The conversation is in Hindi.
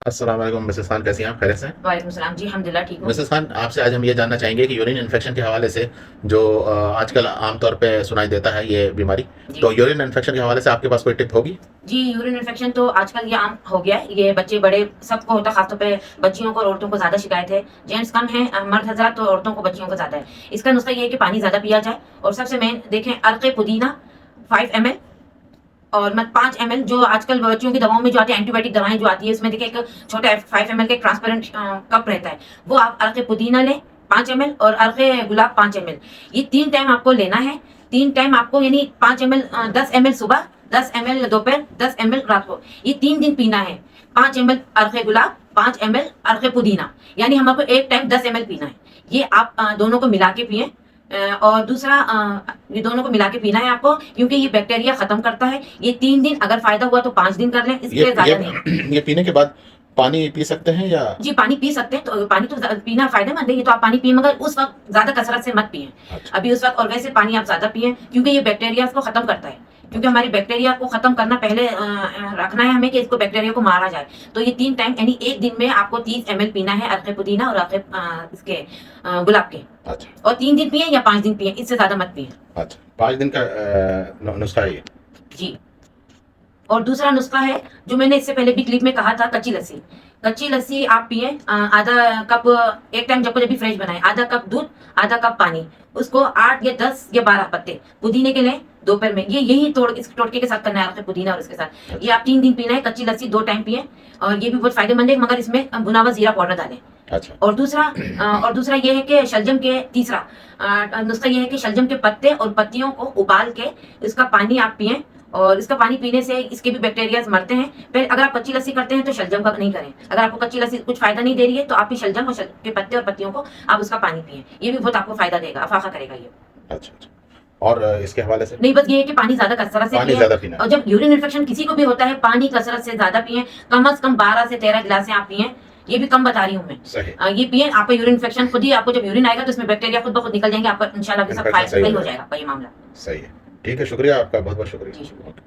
अस्सलाम वालेकुम मिसेस खान, कैसी हैं आप? खैरियत से हैं? वालेकुम सलाम जी, अल्हम्दुलिल्लाह ठीक हूँ। मिसेस खान, आपसे आज हम ये जानना चाहेंगे कि यूरिन इन्फेक्शन के हवाले से जो आजकल आमतौर पे सुनाई देता है ये बीमारी, जी। तो यूरिन इन्फेक्शन के हवाले से आपके पास कोई टिप होगी? जी, यूरिन इन्फेक्शन तो आजकल ये आम हो गया है। ये बच्चे बड़े सबको होता है, ख़ासतौर पे बच्चियों को और औरतों को ज़्यादा शिकायत है। जेंट्स कम हैं, मर्द हज़रात, तो औरतों को बच्चियों को ज़्यादा है। इसका नुस्ख़ा ये है कि पानी ज़्यादा पिया जाए और सबसे मेन देखें अर्क़ पुदीना 5 ml और 5 ml जो आजकल बच्चों की दवाओं में जो आती है, एंटीबायोटिक दवाएँ जो आती है, उसमें देखिए एक छोटा 5 ml का एक ट्रांसपेरेंट कप रहता है। वो आप अर्क़ पुदीना लें 5 ml और अर्क़ गुलाब 5 ml। ये 3 टाइम आपको लेना है। 3 टाइम आपको यानी 5 ml 10 ml सुबह, 10 ml दोपहर, 10 ml रात को। ये 3 दिन पीना है। 5 ml अर्क़ गुलाब, 5 ml अर्क़ पुदीना, यानी हमको एक टाइम 10 ml पीना है। ये आप दोनों को मिला के पिएँ। और दूसरा ये दोनों को मिला के पीना है आपको, क्योंकि ये बैक्टीरिया खत्म करता है। ये 3 दिन, अगर फायदा हुआ तो 5 दिन कर लें, इससे ज्यादा नहीं। ये पीने के बाद पानी पी सकते हैं या? जी, पानी पी सकते हैं। तो पानी तो पीना फायदेमंद है, ये तो आप पानी पिए, मगर उस वक्त ज्यादा कसरत से मत पिए। अच्छा। अभी उस वक्त, और वैसे पानी आप ज्यादा पिए, क्योंकि ये बैक्टीरिया को खत्म करता है। क्योंकि हमारी बैक्टीरिया को खत्म करना पहले रखना है हमें, कि इसको बैक्टीरिया को मारा जाए। तो ये 3 टाइम यानी एक दिन में आपको 30 ml पीना है अर्क़ पुदीना और अर्क़ इसके गुलाब के। अच्छा। और 3 दिन पिए या 5 दिन पिए, इससे ज्यादा मत पिए। अच्छा, 5 दिन का नुस्खा है ये? जी। और दूसरा नुस्खा है जो मैंने इससे पहले भी क्लिप में कहा था, कच्ची लस्सी। कच्ची लस्सी आप पिए, आधा कप एक टाइम जब भी फ्रेश बनाए, आधा कप दूध, आधा कप पानी, उसको 8 या 10 या 12 पत्ते पुदीने के लें दोपहर में। ये यही इस टोटके के साथ करना है आपके पुदीना और इसके साथ। ये आप 3 दिन पीना है। कच्ची लस्सी 2 टाइम पिए, और ये भी बहुत फायदेमंद है, मगर इसमें भुना हुआ जीरा पाउडर डालें। अच्छा। और दूसरा ये है कि शलजम के तीसरा नुस्खा ये है कि शलजम के पत्ते और पत्तियों को उबाल के इसका पानी आप पिएं, और इसका पानी पीने से इसके भी बैक्टीरिया मरते हैं। फिर अगर आप कच्ची लस्सी करते हैं तो शलजम का नहीं करें। अगर आपको कच्ची लस्सी कुछ फायदा नहीं दे रही है तो आप शलजम और के पत्ते और पत्तियों को आप उसका पानी पिए। ये भी बहुत आपको फायदा देगा, अफाका करेगा ये। अच्छा अच्छा। और इसके हवाले से? नहीं, बस ये है कि पानी ज्यादा कसरत से पिए। और जब यूरिन इन्फेक्शन किसी को भी होता है, पानी कसरत से ज्यादा पिए। कम से कम 12 से 13 गिलास आप पिए। ये भी कम बता रही हूँ मैं। ये पिए, आपका यूरिन इन्फेक्शन खुद ही, आपको जब यूरिन आएगा तो इसमें बैक्टीरिया खुद ब खुद निकल जाएंगे। आपका इंशाल्लाह सब सही हो जाएगा आपका ये मामला। सही है। ठीक है, शुक्रिया आपका, बहुत बहुत शुक्रिया।